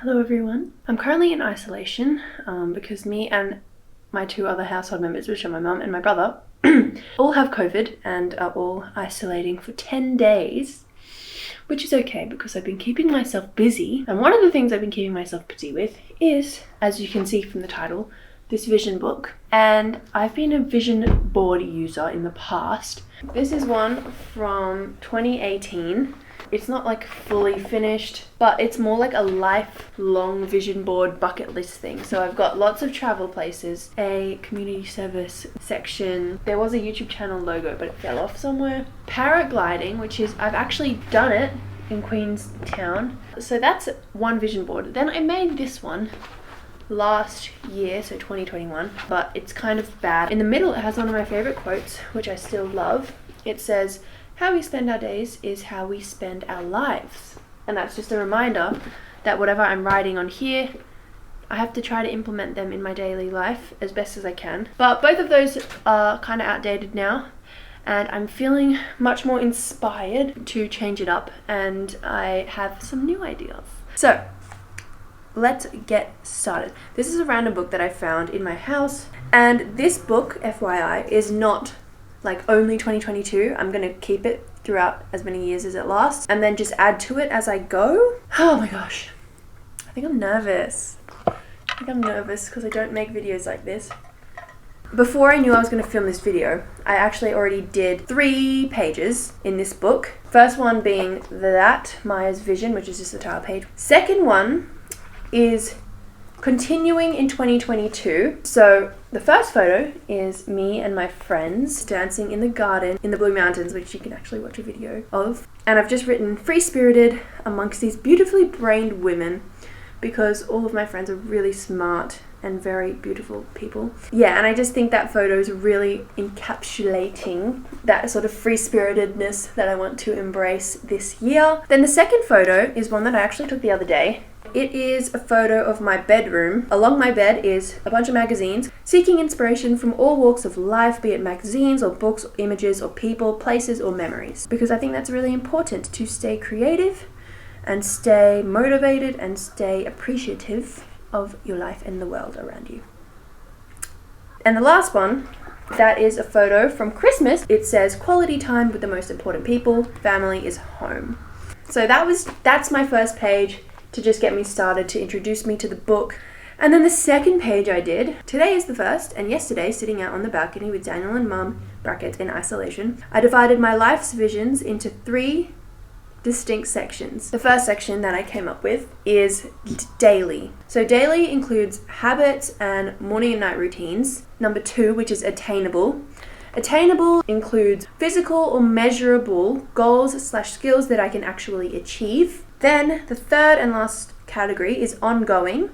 Hello everyone. I'm currently in isolation because me and my two other household members, which are my mum and my brother, all have COVID and are all isolating for 10 days, which is okay because I've been keeping myself busy. And one of the things I've been keeping myself busy with is, as you can see from the title, this vision book. And I've been a vision board user in the past. This is one from 2018. It's not like fully finished, but it's more like a lifelong vision board bucket list thing. So I've got lots of travel places, a community service section. There was a YouTube channel logo, but it fell off somewhere. Paragliding, which is, I've actually done it in Queenstown. So that's one vision board. Then I made this one last year, so 2021, but it's kind of bad. In the middle, it has one of my favorite quotes, which I still love. It says, "How we spend our days is how we spend our lives." And that's just a reminder that whatever I'm writing on here, I have to try to implement them in my daily life as best as I can. But both of those are kind of outdated now, and I'm feeling much more inspired to change it up, and I have some new ideas. So let's get started. This is a random book that I found in my house, and this book, FYI, is not like only 2022. I'm gonna keep it throughout as many years as it lasts and then just add to it as I go. Oh my gosh, I think I'm nervous. Because I don't make videos like this. Before I knew I was gonna film this video, I actually already did 3 pages in this book. First one being that, Maya's Vision, which is just the title page. Second one is continuing in 2022. So the first photo is me and my friends dancing in the garden in the Blue Mountains, which you can actually watch a video of. And I've just written free-spirited amongst these beautifully brained women because all of my friends are really smart and very beautiful people. Yeah, and I just think that photo is really encapsulating that sort of free-spiritedness that I want to embrace this year. Then the second photo is one that I actually took the other day. It is a photo of my bedroom. Along my bed is a bunch of magazines, seeking inspiration from all walks of life, be it magazines or books or images or people, places or memories. Because I think that's really important to stay creative and stay motivated and stay appreciative of your life and the world around you. And the last one, that is a photo from Christmas. It says, "Quality time with the most important people, family is home." So that's my first page to just get me started, to introduce me to the book. And then the second page I did, today is the first, and yesterday, sitting out on the balcony with Daniel and Mum, bracket in isolation, I divided my life's visions into 3 distinct sections. The first section that I came up with is daily. So daily includes habits and morning and night routines. Number 2, which is attainable. Attainable includes physical or measurable goals/skills that I can actually achieve. Then the third and last category is ongoing.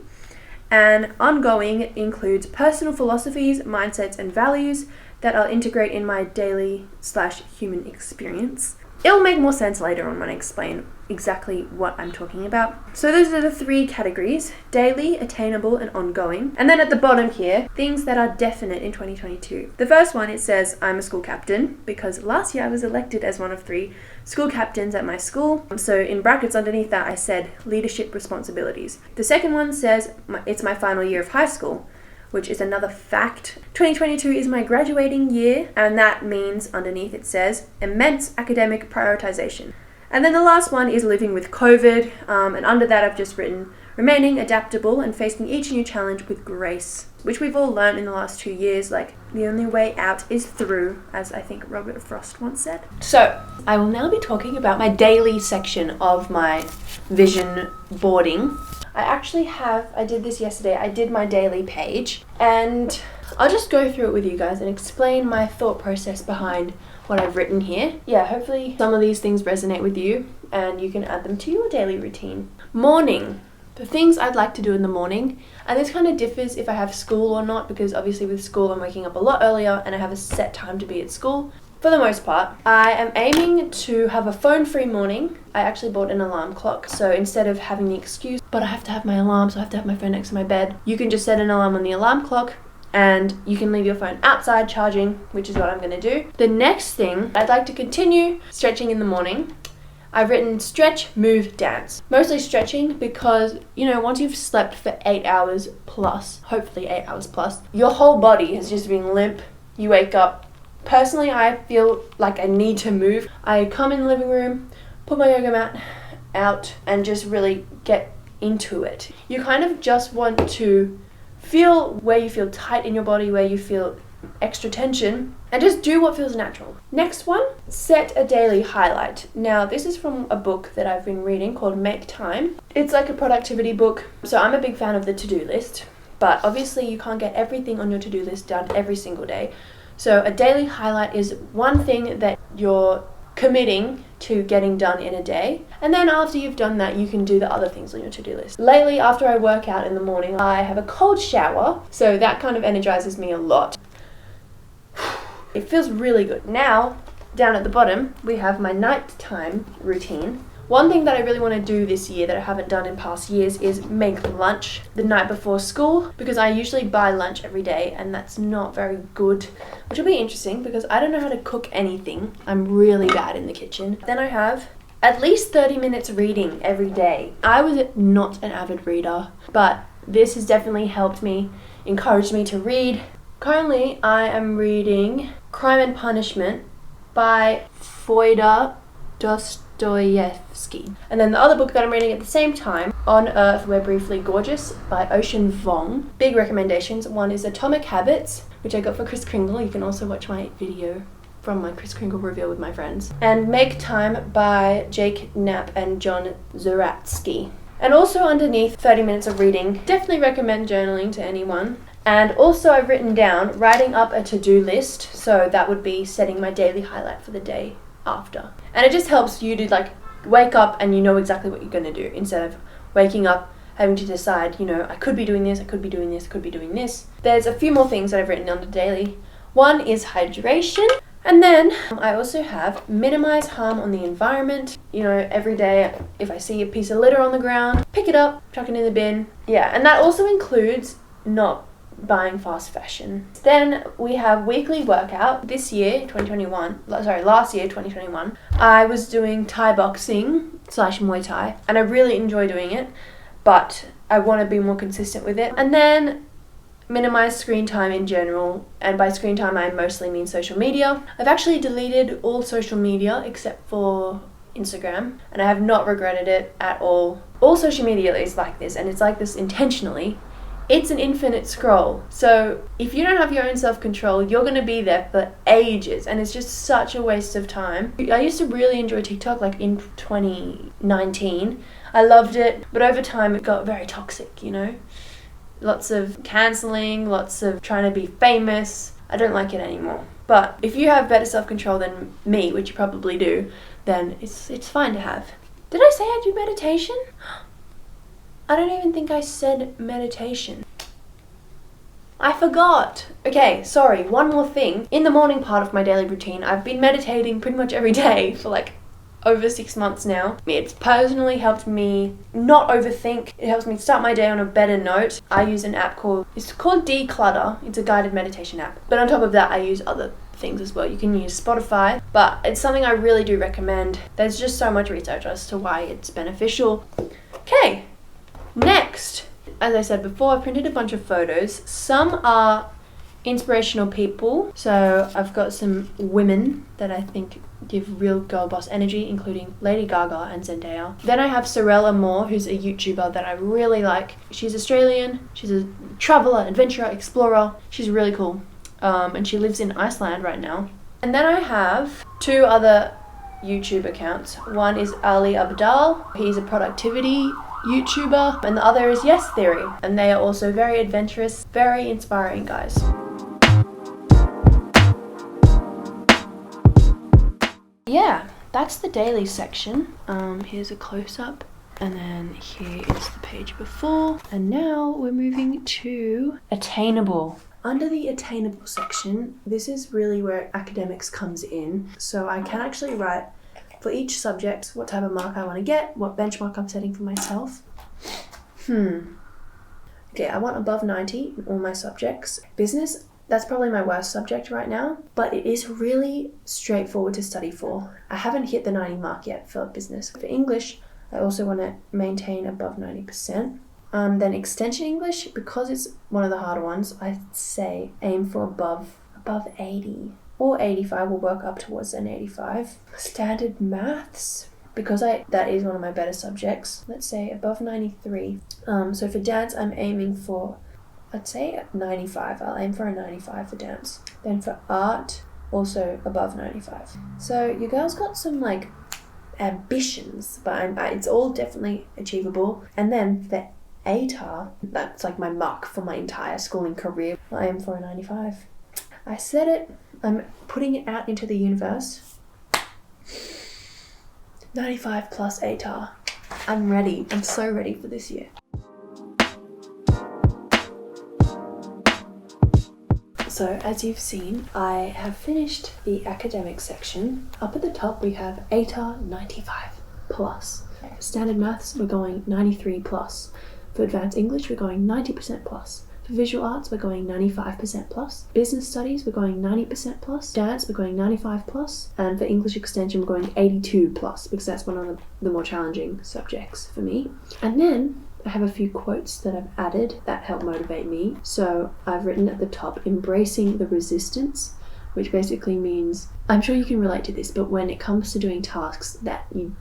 And ongoing includes personal philosophies, mindsets, and values that I'll integrate in my daily/human experience. It'll make more sense later on when I explain exactly what I'm talking about. So those are the 3 categories: daily, attainable, and ongoing. And then at the bottom here, things that are definite in 2022. The first one, it says I'm a school captain, because last year I was elected as one of 3 school captains at my school. So in brackets underneath that, I said leadership responsibilities. The second one says it's my final year of high school, which is another fact. 2022 is my graduating year, and that means underneath it says immense academic prioritization. And then the last one is living with COVID, and under that I've just written remaining adaptable and facing each new challenge with grace, which we've all learned in the last 2 years, like the only way out is through, as I think Robert Frost once said. So I will now be talking about my daily section of my vision boarding. I did this yesterday, I did my daily page, and I'll just go through it with you guys and explain my thought process behind what I've written here. Yeah, hopefully some of these things resonate with you and you can add them to your daily routine. Morning. The things I'd like to do in the morning, and this kind of differs if I have school or not, because obviously with school I'm waking up a lot earlier and I have a set time to be at school. For the most part, I am aiming to have a phone-free morning. I actually bought an alarm clock, so instead of having the excuse, but I have to have my alarm, so I have to have my phone next to my bed, you can just set an alarm on the alarm clock and you can leave your phone outside charging, which is what I'm going to do. The next thing, I'd like to continue stretching in the morning. I've written stretch, move, dance. Mostly stretching because, you know, once you've slept for 8 hours plus, hopefully 8 hours plus, your whole body has just been limp. You wake up. Personally, I feel like I need to move. I come in the living room, put my yoga mat out, and just really get into it. You kind of just want to feel where you feel tight in your body, where you feel extra tension, and just do what feels natural. Next one, set a daily highlight. Now, this is from a book that I've been reading called Make Time. It's like a productivity book, so I'm a big fan of the to-do list, but obviously you can't get everything on your to-do list done every single day. So a daily highlight is one thing that you're committing to getting done in a day, and then after you've done that, you can do the other things on your to-do list. Lately, after I work out in the morning, I have a cold shower, so that kind of energizes me a lot. It feels really good. Now, down at the bottom, we have my nighttime routine. One thing that I really want to do this year that I haven't done in past years is make lunch the night before school, because I usually buy lunch every day and that's not very good, which will be interesting because I don't know how to cook anything. I'm really bad in the kitchen. Then I have at least 30 minutes reading every day. I was not an avid reader, but this has definitely helped me, encouraged me to read. Currently, I am reading Crime and Punishment by Fyodor Dostoevsky. And then the other book that I'm reading at the same time, On Earth We're Briefly Gorgeous by Ocean Vuong. Big recommendations. One is Atomic Habits, which I got for Kris Kringle. You can also watch my video from my Kris Kringle reveal with my friends. And Make Time by Jake Knapp and John Zeratsky. And also underneath 30 minutes of reading, definitely recommend journaling to anyone. And also I've written down writing up a to-do list, so that would be setting my daily highlight for the day after. And it just helps you to like wake up and you know exactly what you're going to do, instead of waking up having to decide, you know, I could be doing this, I could be doing this, I could be doing this. There's a few more things that I've written on the daily. One is hydration. And then I also have minimize harm on the environment. You know, every day if I see a piece of litter on the ground, pick it up, chuck it in the bin. Yeah, and that also includes not buying fast fashion. Then we have weekly workout. This year, last year, 2021, I was doing Thai boxing / Muay Thai, and I really enjoy doing it, but I want to be more consistent with it. And then minimize screen time in general, and by screen time I mostly mean social media. I've actually deleted all social media except for Instagram, and I have not regretted it at all. All social media is like this, and it's like this intentionally. It's an infinite scroll. So if you don't have your own self-control, you're going to be there for ages, and it's just such a waste of time. I used to really enjoy TikTok like in 2019. I loved it, but over time it got very toxic, you know? Lots of cancelling, lots of trying to be famous. I don't like it anymore. But if you have better self-control than me, which you probably do, then it's fine to have. Did I say I do meditation? I don't even think I said meditation. I forgot. Okay, sorry, one more thing. In the morning part of my daily routine, I've been meditating pretty much every day for like over 6 months now. It's personally helped me not overthink. It helps me start my day on a better note. I use an app called Declutter. It's a guided meditation app. But on top of that, I use other things as well. You can use Spotify, but it's something I really do recommend. There's just so much research as to why it's beneficial. Okay. Next, as I said before, I've printed a bunch of photos. Some are inspirational people. So I've got some women that I think give real girl boss energy, including Lady Gaga and Zendaya. Then I have Sorella Moore, who's a YouTuber that I really like. She's Australian. She's a traveler, adventurer, explorer. She's really cool. And she lives in Iceland right now. And then I have 2 other YouTube accounts. One is Ali Abdaal. He's a productivity YouTuber, and the other is Yes Theory, and they are also very adventurous, very inspiring guys. Yeah, that's the daily section. Here's a close-up, and then here is the page before, and now we're moving to Attainable. Under the Attainable section, this is really where academics comes in, so I can actually write for each subject what type of mark I want to get, what benchmark I'm setting for myself. Okay, I want above 90 in all my subjects. Business, That's probably my worst subject right now, but it is really straightforward to study for. I haven't hit the 90 mark yet for business. For English, I also want to maintain above 90%. Then extension English, because it's one of the harder ones, I'd say aim for above 80 or 85. Will work up towards an 85. Standard maths, because that is one of my better subjects, let's say above 93. So for dance, I'm aiming for, I'd say 95. I'll aim for a 95 for dance. Then for art, also above 95. So your girl's got some like ambitions, but it's all definitely achievable. And then for ATAR, that's like my mark for my entire schooling career, I aim for a 95. I said it, I'm putting it out into the universe. 95 plus ATAR. I'm ready. I'm so ready for this year. So as you've seen, I have finished the academic section. Up at the top we have ATAR 95 plus. For standard maths we're going 93 plus. For advanced English we're going 90% plus. For visual arts we're going 95% plus. Business studies we're going 90% plus. Dance we're going 95 plus. And for English extension we're going 82 plus, because that's one of the more challenging subjects for me. And then I have a few quotes that I've added that help motivate me. So I've written at the top, embracing the resistance, which basically means, I'm sure you can relate to this, but when it comes to doing tasks that you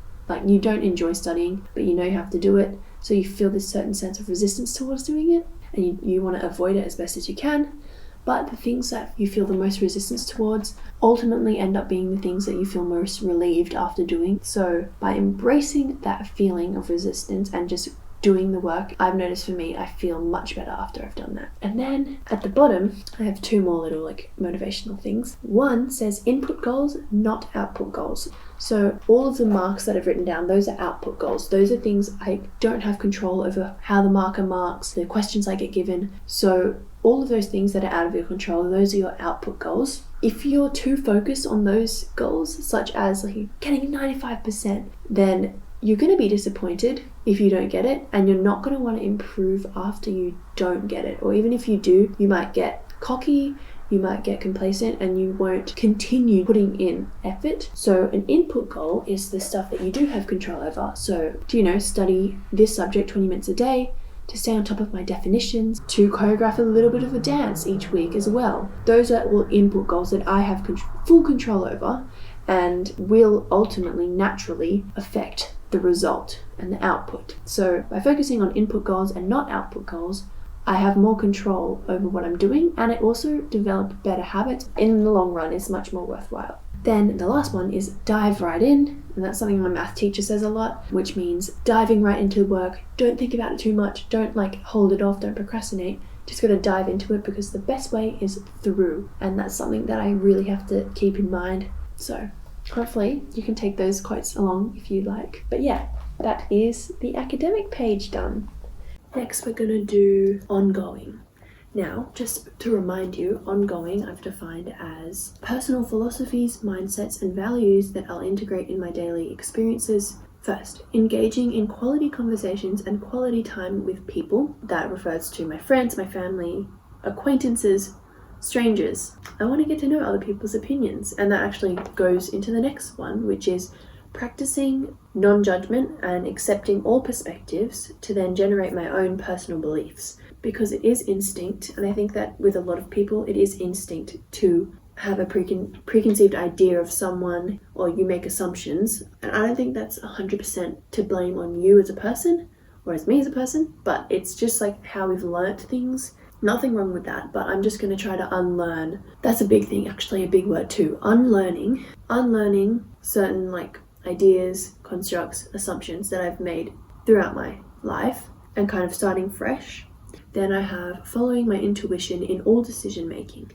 don't enjoy studying, but you know you have to do it, so you feel this certain sense of resistance towards doing it, and you want to avoid it as best as you can. But the things that you feel the most resistance towards ultimately end up being the things that you feel most relieved after doing. So by embracing that feeling of resistance and just doing the work, I've noticed for me, I feel much better after I've done that. And then at the bottom, I have two more little like motivational things. One says input goals, not output goals. So all of the marks that I've written down, those are output goals. Those are things I don't have control over, how the marker marks, the questions I get given. So all of those things that are out of your control, those are your output goals. If you're too focused on those goals, such as like getting 95%, then you're going to be disappointed if you don't get it, and you're not going to want to improve after you don't get it. Or even if you do, you might get cocky, you might get complacent, and you won't continue putting in effort. So an input goal is the stuff that you do have control over. So, study this subject 20 minutes a day, to stay on top of my definitions, to choreograph a little bit of a dance each week as well. Those are all input goals that I have full control over and will ultimately naturally affect the result and the output. So by focusing on input goals and not output goals, I have more control over what I'm doing, and it also develops better habits. In the long run, it's much more worthwhile. Then the last one is dive right in, and that's something my math teacher says a lot, which means diving right into work. Don't think about it too much, don't hold it off, don't procrastinate. Just gotta dive into it, because the best way is through, and that's something that I really have to keep in mind. So hopefully you can take those quotes along if you like. But yeah, that is the academic page done. Next we're gonna do ongoing. Now, just to remind you, ongoing I've defined as personal philosophies, mindsets, and values that I'll integrate in my daily experiences. First, engaging in quality conversations and quality time with people. That refers to my friends, my family, acquaintances, strangers. I want to get to know other people's opinions, and that actually goes into the next one, which is practicing non-judgment and accepting all perspectives to then generate my own personal beliefs. Because it is instinct, and I think that with a lot of people it is instinct to have a preconceived idea of someone, or you make assumptions, and I don't think that's 100% to blame on you as a person or as me as a person, but it's just like how we've learnt things. Nothing wrong with that, but I'm just going to try to unlearn. That's a big thing, actually, a big word too. Unlearning certain ideas, constructs, assumptions that I've made throughout my life, and kind of starting fresh. Then I have following my intuition in all decision making.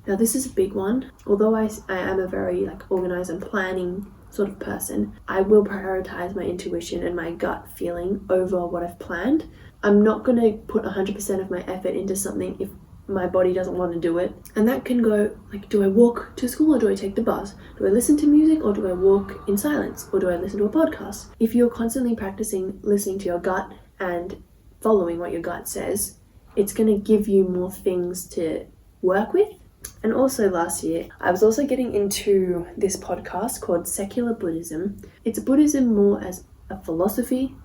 Now this is a big one. Although I am a very organized and planning sort of person, I will prioritize my intuition and my gut feeling over what I've planned. I'm not going to put 100% of my effort into something if my body doesn't want to do it. And that can go do I walk to school or do I take the bus? Do I listen to music or do I walk in silence? Or do I listen to a podcast? If you're constantly practicing listening to your gut and following what your gut says, it's going to give you more things to work with. And also last year, I was also getting into this podcast called Secular Buddhism. It's Buddhism more as a philosophy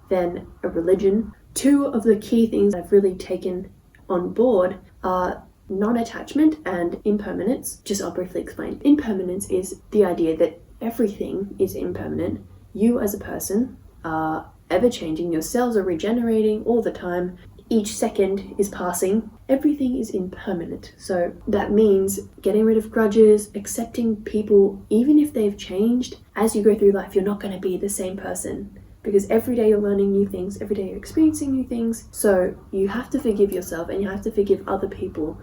than a religion. Two of the key things I've really taken on board are non-attachment and impermanence. Just I'll briefly explain. Impermanence is the idea that everything is impermanent. You as a person are ever-changing. Your cells are regenerating all the time. Each second is passing. Everything is impermanent. So that means getting rid of grudges, accepting people, even if they've changed. As you go through life, you're not going to be the same person, because every day you're learning new things, every day you're experiencing new things. So you have to forgive yourself and you have to forgive other people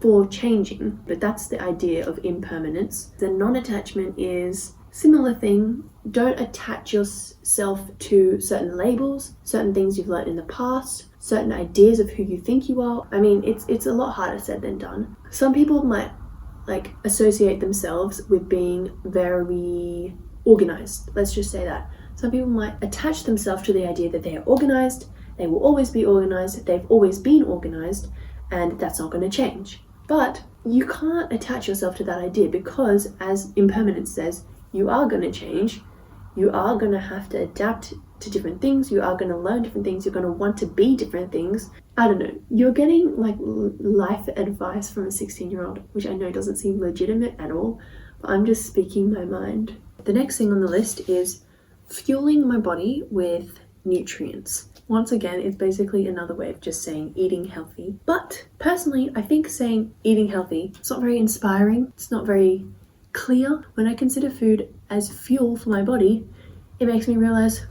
for changing. But that's the idea of impermanence. The non-attachment is similar thing. Don't attach yourself to certain labels, certain things you've learned in the past, certain ideas of who you think you are. I mean, it's a lot harder said than done. Some people might associate themselves with being very organized. Let's just say that. Some people might attach themselves to the idea that they are organized, they will always be organized, they've always been organized, and that's not going to change. But you can't attach yourself to that idea, because as impermanence says, you are going to change. You are going to have to adapt to different things. You are going to learn different things. You're going to want to be different things. I don't know. You're getting life advice from a 16-year-old, which I know doesn't seem legitimate at all, but I'm just speaking my mind. The next thing on the list is fueling my body with nutrients. Once again, it's basically another way of just saying eating healthy. But personally, I think saying eating healthy, it's not very inspiring. It's not very clear. When I consider food as fuel for my body, it makes me realize,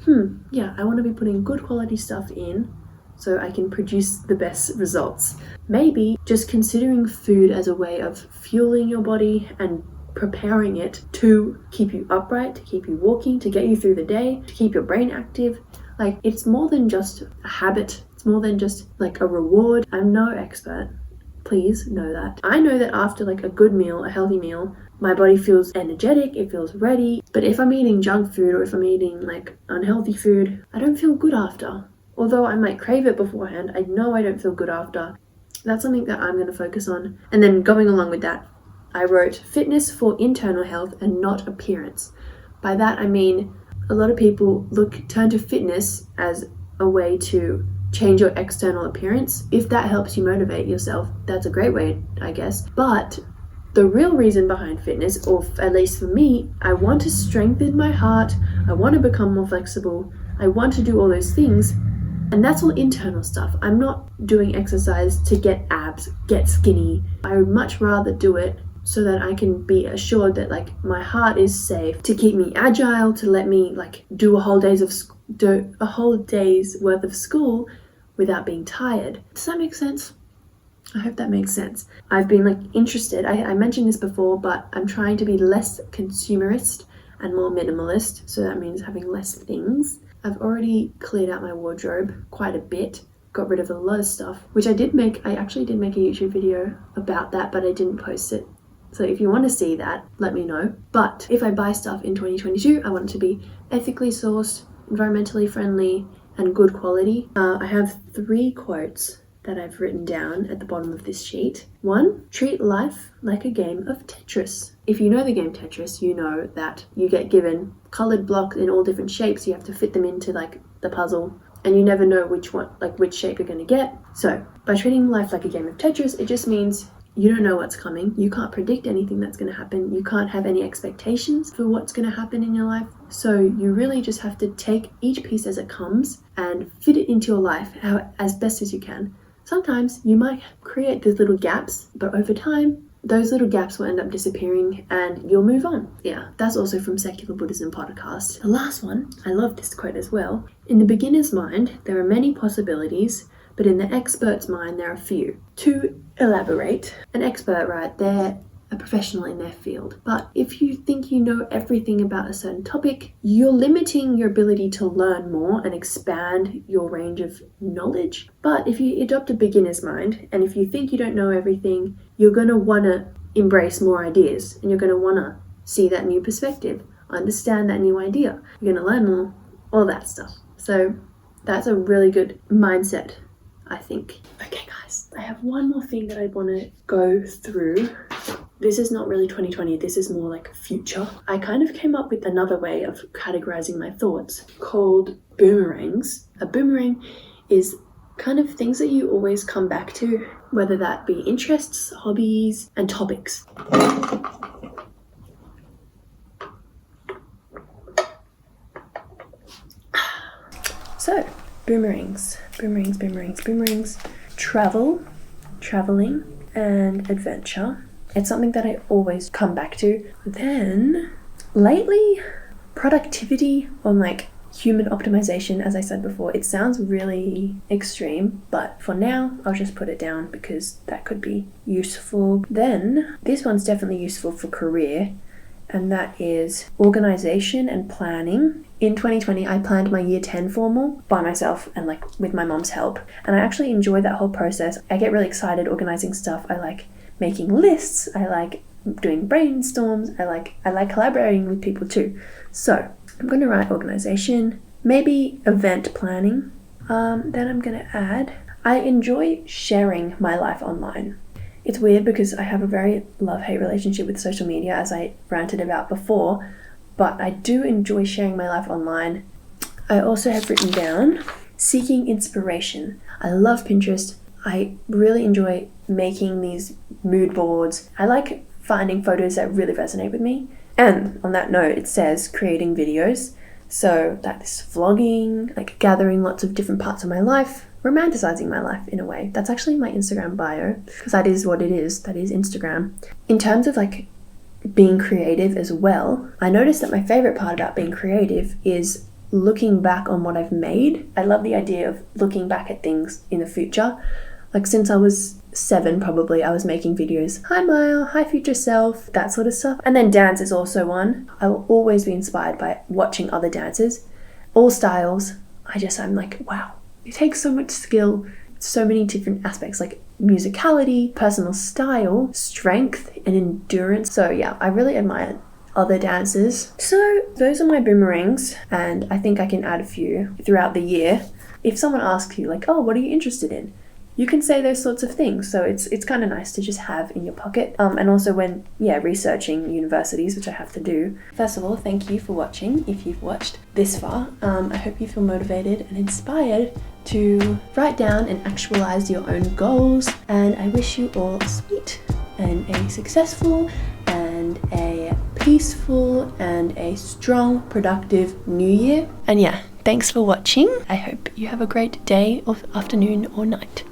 yeah, I want to be putting good quality stuff in so I can produce the best results. Maybe just considering food as a way of fueling your body and preparing it to keep you upright, to keep you walking, to get you through the day, to keep your brain active. It's more than just a habit. It's more than just a reward. I'm no expert. Please know that. I know that after a good meal, a healthy meal, my body feels energetic, it feels ready. But if I'm eating junk food or if I'm eating unhealthy food, I don't feel good after. Although I might crave it beforehand, I know I don't feel good after. That's something that I'm going to focus on. And then going along with that, I wrote fitness for internal health and not appearance. By that I mean a lot of people turn to fitness as a way to change your external appearance. If that helps you motivate yourself, that's a great way, I guess. But the real reason behind fitness, or at least for me, I want to strengthen my heart, I want to become more flexible, I want to do all those things, and that's all internal stuff. I'm not doing exercise to get abs, get skinny. I would much rather do it so that I can be assured that my heart is safe, to keep me agile, to let me do a whole day's worth of school without being tired. Does that make sense? I hope that makes sense. I've been interested. I mentioned this before, but I'm trying to be less consumerist and more minimalist. So that means having less things. I've already cleared out my wardrobe quite a bit. Got rid of a lot of stuff, which I actually did make a YouTube video about that, but I didn't post it. So if you want to see that, let me know. But if I buy stuff in 2022, I want it to be ethically sourced, environmentally friendly, and good quality. I have 3 quotes that I've written down at the bottom of this sheet. 1, treat life like a game of Tetris. If you know the game Tetris, you know that you get given colored blocks in all different shapes. You have to fit them into the puzzle, and you never know which shape you're going to get. So by treating life like a game of Tetris, it just means you don't know what's coming. You can't predict anything that's going to happen. You can't have any expectations for what's going to happen in your life. So you really just have to take each piece as it comes and fit it into your life as best as you can. Sometimes you might create these little gaps, but over time, those little gaps will end up disappearing and you'll move on. Yeah, that's also from Secular Buddhism podcast. The last one, I love this quote as well. In the beginner's mind, there are many possibilities, but in the expert's mind, there are few. To elaborate, an expert, right, they're a professional in their field. But if you think you know everything about a certain topic, you're limiting your ability to learn more and expand your range of knowledge. But if you adopt a beginner's mind, and if you think you don't know everything, you're going to want to embrace more ideas, and you're going to want to see that new perspective, understand that new idea. You're going to learn more, all that stuff. So that's a really good mindset. I think. Okay guys, I have one more thing that I want to go through. This is not really 2020, this is more like future. I kind of came up with another way of categorizing my thoughts called boomerangs. A boomerang is kind of things that you always come back to, whether that be interests, hobbies, and topics. So, boomerangs. Traveling, and adventure. It's something that I always come back to. Then, lately, productivity on like human optimization, as I said before. It sounds really extreme, but for now, I'll just put it down because that could be useful. Then, this one's definitely useful for career, and that is organization and planning. In 2020, I planned my year 10 formal by myself and like with my mom's help. And I actually enjoy that whole process. I get really excited organizing stuff. I like making lists. I like doing brainstorms. I like collaborating with people too. So I'm going to write organization, maybe event planning. Then I'm going to add, I enjoy sharing my life online. It's weird because I have a very love-hate relationship with social media, as I ranted about before, but I do enjoy sharing my life online. I also have written down seeking inspiration. I love Pinterest. I really enjoy making these mood boards. I like finding photos that really resonate with me. And on that note, it says creating videos. So that's vlogging, like gathering lots of different parts of my life, romanticizing my life in a way. That's actually my Instagram bio, because that is what it is. That is Instagram. In terms of like being creative as well, I noticed that my favorite part about being creative is looking back on what I've made. I love the idea of looking back at things in the future. Like since I was 7 probably, I was making videos. Hi Maya, hi future self, that sort of stuff. And then dance is also one. I will always be inspired by watching other dancers. All styles. I'm like, wow. It takes so much skill, so many different aspects like musicality, personal style, strength, and endurance. So yeah, I really admire other dancers. So those are my boomerangs, and I think I can add a few throughout the year. If someone asks you like, oh, what are you interested in? You can say those sorts of things. So it's kind of nice to just have in your pocket. And also when, researching universities, which I have to do. First of all, thank you for watching. If you've watched this far, I hope you feel motivated and inspired to write down and actualize your own goals. And I wish you all a sweet and a successful and a peaceful and a strong, productive new year. And thanks for watching. I hope you have a great day or afternoon or night.